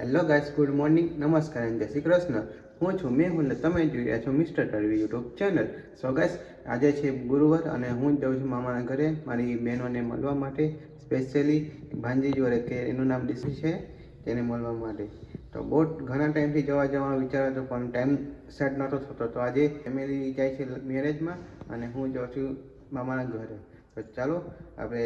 Hello guys, good morning, નમસ્કાર અને જય શ્રી કૃષ્ણ. હું છું મેહુલ ને તમે જોઈ રહ્યા છો mister Tadvi YouTube channel. So guys, આજે છે ગુરુવાર અને હું જાઉં છું મામાના ઘરે મારી બહેનોને મળવા માટે. સ્પેશિયલી ભાંજી જોડે કે એનું નામ ડીસી છે તેને મળવા માટે. તો બહુ ઘણા ટાઈમથી જવાનો વિચાર હતો પણ ટાઈમ સેટ નહોતો થતો. તો આજે ફેમિલી જાય છે મેરેજમાં અને હું જાઉં છું મામાના ઘરે. તો ચાલો આપણે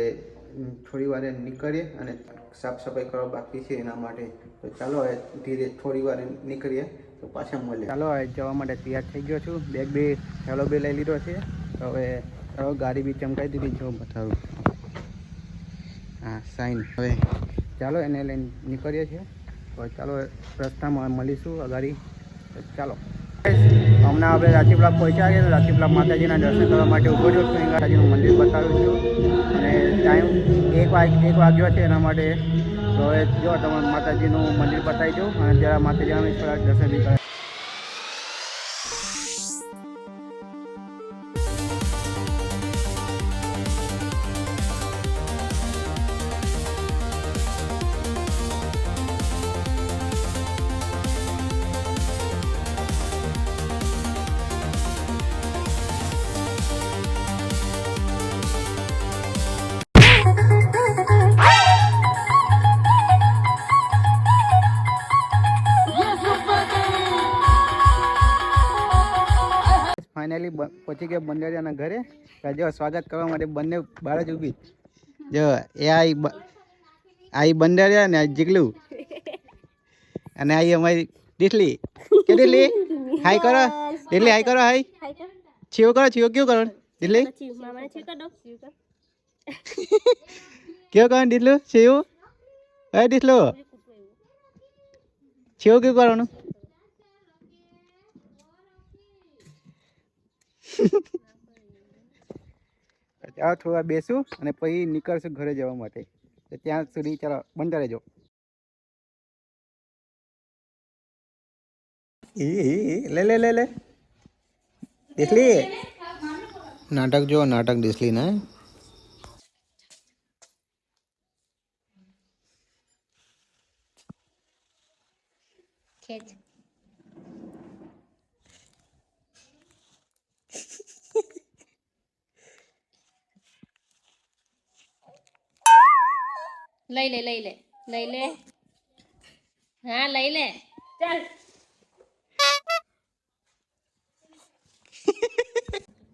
થોડી વાર નીકળીએ અને સાફ સફાઈ કરવા બાકી છે એના માટે. તો ચાલો હવે ધીરે થોડી વાર નીકળીએ તો પાછા મળીએ. ચાલો હવે જવા માટે તૈયાર થઈ ગયો છું. બેગ બી થેલો બી લઈ લીધો છે. તો હવે ગાડી બી ચમકાઈ દીધી જો બતાવું. હા સાઈન. હવે ચાલો એને લઈને નીકળીએ છીએ. તો ચાલો રસ્તામાં મળીશું અગાડી. તો ચાલો હમણાં આપણે રાજપીપળા પહોંચ્યા છીએ. રાજપીપળા માતાજીના દર્શન કરવા માટે ઊભો છું. માતાજીનું મંદિર બતાવ્યું છું અને ટાઈમ એક વાગ્યો છે એના માટે. તો હવે જો તમારે માતાજીનું મંદિર બતાવી દઉં અને ત્યાં માતાજીના થોડા દર્શન બી કરાય. ફાઇનલી પહોંચી ગયા બંદરિયાના ઘરે. જો સ્વાગત કરવા માટે બંને બહાર જ ઊભી. જો એ આઈ બંદરિયા ને આ જીગલું અને આઈ અમારી ડીસલી. કે ડીસલી હાય કરો. ડીસલી હાય કરો. હાય છીઓ કરો. છીઓ ક્યું કરો ડીસલી? ક્યું કરો ડીસલું? છીઓ હે ડીસલું છીઓ ક્યું કરવાનું? ચાલો થોડા બેસું અને પછી નીકળશું ઘરે જવા માટે. ત્યાં સુધી ચાલો બનતા રહેજો. લે લે લે લે ડીસલી નાટક જો નાટક ડીસલી ને લઈ લે હા લઈ લે ચાલ.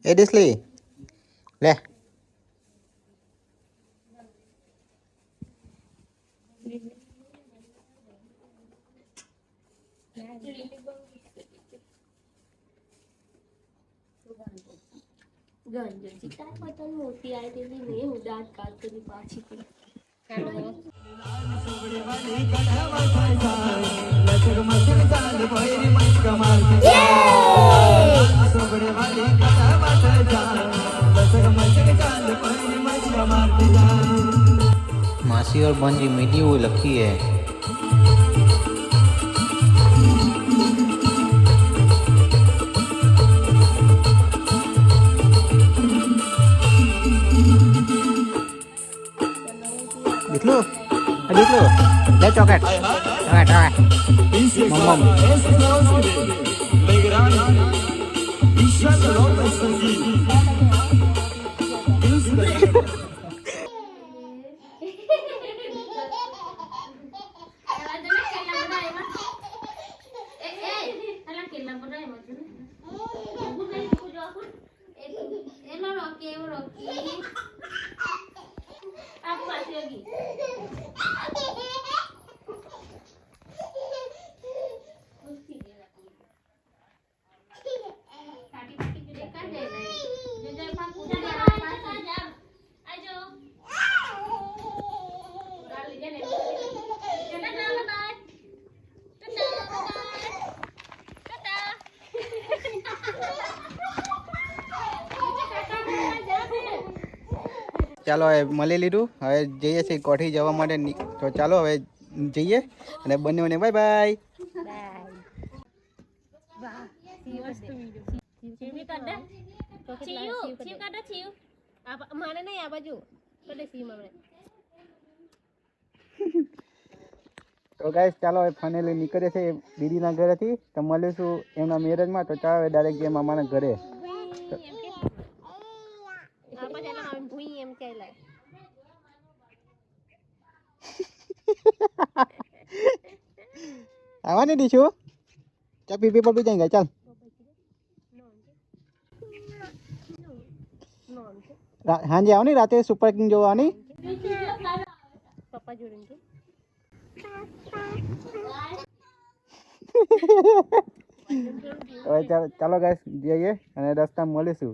એ ડીસલી લે. મોટી આવી ને હું દાંત કાઢતી પાછી પડી. मासी और बंजी मीठी हुई लगती है. Ditlu, ditlu, dah coket, coket. Mom. ચાલો હવે મળી લીધું. હવે જઈએ છીએ કોઠી જવા માટે. તો ચાલો હવે જઈએ અને બંને બાય બાય. તો તો ગાઈસ ચાલો હવે ફાઇનલી નીકળે છે દીદીના ઘરેથી તો મળીશું એમના મેરેજમાં. તો ચાલો ડાયરેક્ટ ગયા મામાના ઘરે. આવવાની દીશું ચાલ પીપી પર બી જાય ચાલ. હાંજે આવો ને રાતે સુપર કિંગ જોવાની. પપ્પા જોડે હવે ચાલો ગાઈસ જઈએ અને રસ્તામાં મળીશું.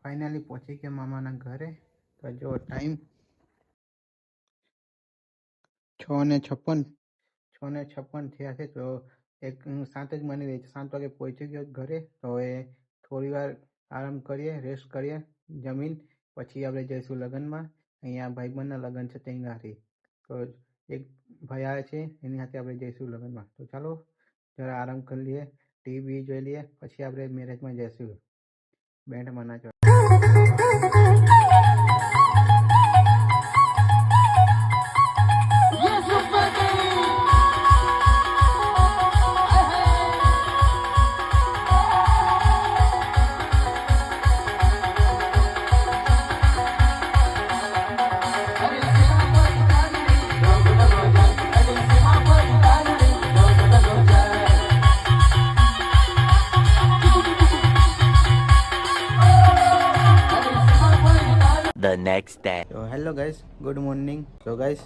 ફાઇનલી પહોંચી ગયા મામાના ઘરે. તો જો ટાઈમ 6:56 થયા છે. તો 7 જ માની રહી છે. 7 વાગે પહોંચી ગયો ઘરે. તો હવે થોડી વાર આરામ કરીએ, રેસ્ટ કરીએ, જમીન પછી આપણે જઈશું લગ્નમાં. અહીંયા ભાઈબંધના લગ્ન છે તેંગાથી. તો એક ભાઈ આવે છે એની સાથે આપણે જઈશું લગ્નમાં. તો ચાલો જરા આરામ કરી લઈએ, ટીવી જોઈ લઈએ, પછી આપણે મેરેજમાં જઈશું બેન્ડમાં નાચવા. The next day. તો હેલો ગાઈસ, ગુડ મોર્નિંગ. તો ગાઈસ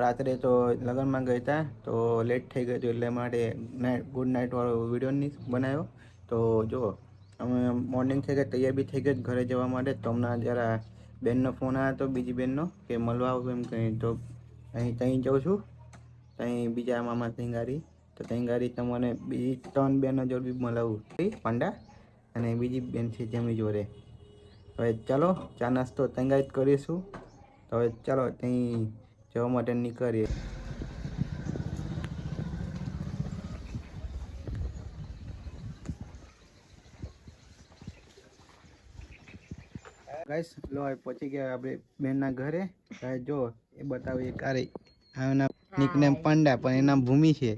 રાત્રે તો લગ્નમાં ગયા હતા તો લેટ થઈ ગયું હતું એટલે માટે ગુડ નાઇટ વાળો વિડીયો નહીં બનાવ્યો. તો જો અમે મોર્નિંગ થઈ ગયા, તૈયાર બી થઈ ગઈ ઘરે જવા માટે. તો હમણાં જરા બેનનો ફોન આવ્યો હતો, બીજી બેનનો, કે મળવા આવું એમ કંઈ. તો ત્યાં જાઉં છું, ત્યાં બીજા મામા તેંગારી. તો તેંગારી તમને બીજી 3 બેનો જોડે બી મળાવું, પાંડા અને બીજી બેન છે જેમની જોડે. હવે ચાલો ચા નાસ્તો તંગાઈ જ કરીશું. તો હવે ચાલો ત્યાં જવા માટે નીકળીએ. ગાઈસ લો પહોંચી ગયા આપણે બેનના ઘરે. જો એ બતાવીએ કારે આના નિકનેમ પાંડા પણ એના ભૂમિ છે.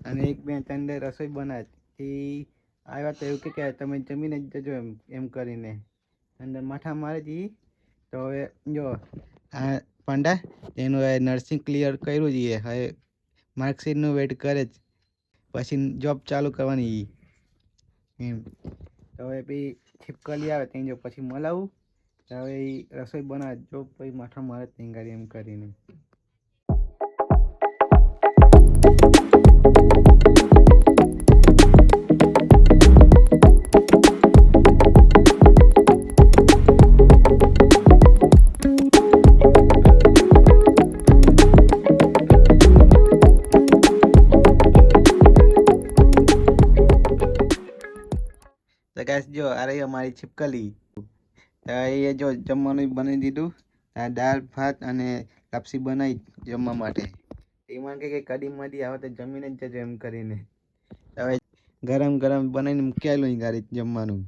અને એક બેન તંદે રસોઈ બનાવે એ આવ્યા તો એવું કે તમે જમીને જ જજો એમ કરીને અંદર માથા મારી હતી. તો હવે જો આ પાંડા એનું હવે નર્સિંગ ક્લિયર કર્યું છે. હવે માર્કશીટનું વેઇટ કરે જ, પછી જોબ ચાલુ કરવાની એમ. તો હવે પછી છીપકલી આવે ત્યાં જો પછી મળાવું. હવે એ રસોઈ બનાવે જો પછી માથા મારે ત્યાં એમ કરીને. ગાઈસ જો આ રહી અમારી છીપકલી. એ જો જમવાનું બનાવી દીધું, દાળ ભાત અને લાપસી બનાવી જમવા માટે. એ મને કે કડી મડી આવે તો જમીને જ જજો એમ કરીને. હવે ગરમ ગરમ બનાવીને મૂકી આવેલું ગાડી જમવાનું.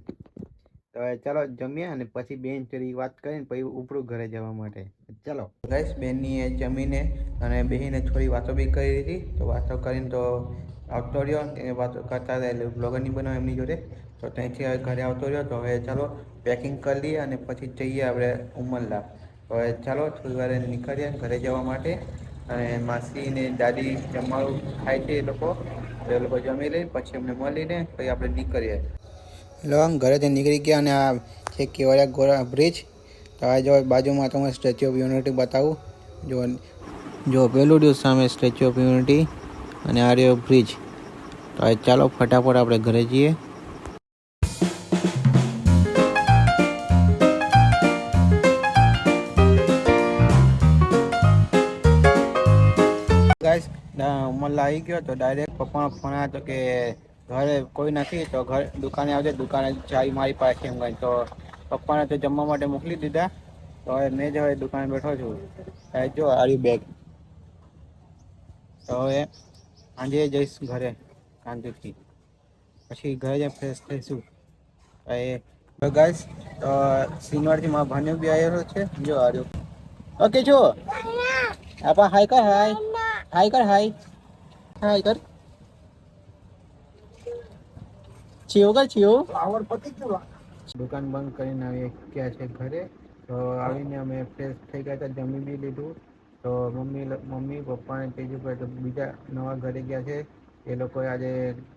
તો હવે ચાલો જમીએ અને પછી બેન ચડી વાત કરીને પછી ઉપડું ઘરે જવા માટે. ચાલો ગાઈસ બેનની જમીને અને બેહીને થોડી વાતો બી કરી હતી. તો વાતો કરીને તો આવતો રહ્યો, એ વાતો કરતા હતા એટલે બ્લોગર નહીં બનાવે એમની જોડે. તો ત્યાંથી હવે ઘરે આવતો રહ્યો. તો હવે ચાલો પેકિંગ કરી લઈએ અને પછી જઈએ આપણે ઉમરલા. તો હવે ચાલો થોડી વાર નીકળીએ ઘરે જવા માટે. અને માસી ને દાદી જમવાનું ખાય છે એ લોકો જમી લઈ પછી અમને મળીને પછી આપણે નીકળીએ. લો આમ ઘરેથી નીકળી ગયા અને આ છે કેવડિયા ગોરા બ્રિજ. તો આ જો બાજુમાં તમે સ્ટેચ્યુ ઓફ યુનિટી બતાવું. જો પેલું દિવસ સામે સ્ટેચ્યુ ઓફ યુનિટી અને આ રહ્યો બ્રિજ. તો હવે ચાલો ફટાફટ આપણે ઘરે જઈએ. ગાઈસ ઉમરલા આવી ગયો તો ડાયરેક્ટ પપ્પાનો ફોન આવ્યો હતો કે ઘરે કોઈ નથી તો ઘર દુકાને આવજે, દુકાને ચાવી મારી પાસે એમ કંઈ. તો પપ્પાને તો જમવા માટે મોકલી દીધા. તો હવે મેં જ હવે દુકાને બેઠો છું. જો આરી બેગ. તો હવે આજે જઈશ ઘરે શાંતિથી, પછી ઘરે જઈને ફ્રેશ થઈશું. એ ગાઈસ તો સિનવારથી મારા ભાણિયો બી આવેલો છે. જો આર્યો ઓકે છો આપા હાય કર હાય હાય કર હાય હાય કર છીઓ કર છીઓ પાવર પતી ગયો. દુકાન બંધ કરીને આવી ગયા છે ઘરે. તો આવીને અમે ફ્રેશ થઈ ગયા હતા, જમી બી લીધું. તો મમ્મી પપ્પા અને તેજુભાઈ તો બીજા નવા ઘરે ગયા છે. એ લોકોએ આજે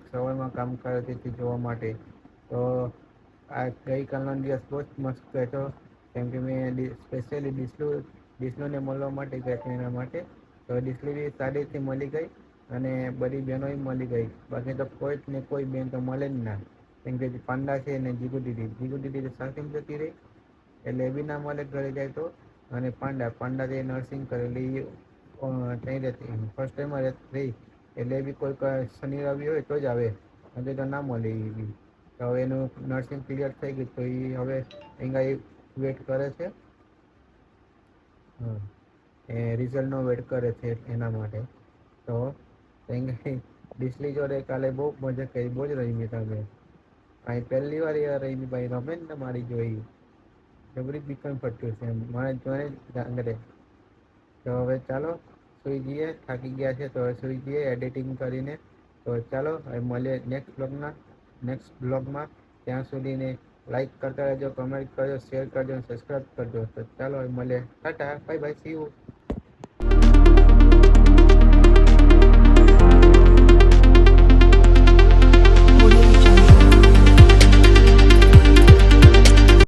સવારમાં કામ કર્યું તેથી જોવા માટે. તો આ ગઈકાલનો દિવસ બહુ જ મસ્ત હતો, કેમ કે મેં સ્પેશિયલી ડિસ્લોને મળવા માટે ગયા હતા એના માટે. તો ડિસ્લો બી સારી રીતે મળી ગઈ અને બધી બહેનોય મળી ગઈ. બાકી તો કોઈ જ ને કોઈ બેન તો મળે જ ના, કેમ કે પાંડા છે ને જીગુ દીદી સાથે જતી રહી એટલે એ બી ના મળે ઘરે જાય તો. અને પાંડા જે નર્સિંગ કરેલી ત્યાં રહેતી ફર્સ્ટ ટાઈમ રહી એટલે બી કોઈ શનિ રવિ હોય તો જ આવે, આજે તો ના મળે એ બી. તો હવે એનું નર્સિંગ ક્લિયર થઈ ગયું તો એ હવે અહીં વેટ કરે છે. હા, એ રિઝલ્ટનો વેટ કરે છે એના માટે. તો ડિસ્લી જોડે કાલે બહુ મજા કરી, બહુ જ રમી તમે. અહીં પહેલી વાર યાર રમી ભાઈ, રમે જ ને મારી જોઈ જબરી બીકન ફટક્યું છે એમ મારે જોઈને. તો હવે ચાલો સુઈ જઈએ, થાકી ગયા છે તો હવે સુઈ જઈએ એડિટિંગ કરીને. તો ચાલો હવે મળીએ નેક્સ્ટ બ્લોગમાં. ત્યાં સુધીને લાઈક કરતા રહેજો, કમેન્ટ કરજો, શેર કરજો, સબસ્ક્રાઈબ કરજો. તો ચાલો મળીએ, Tata bye bye see you.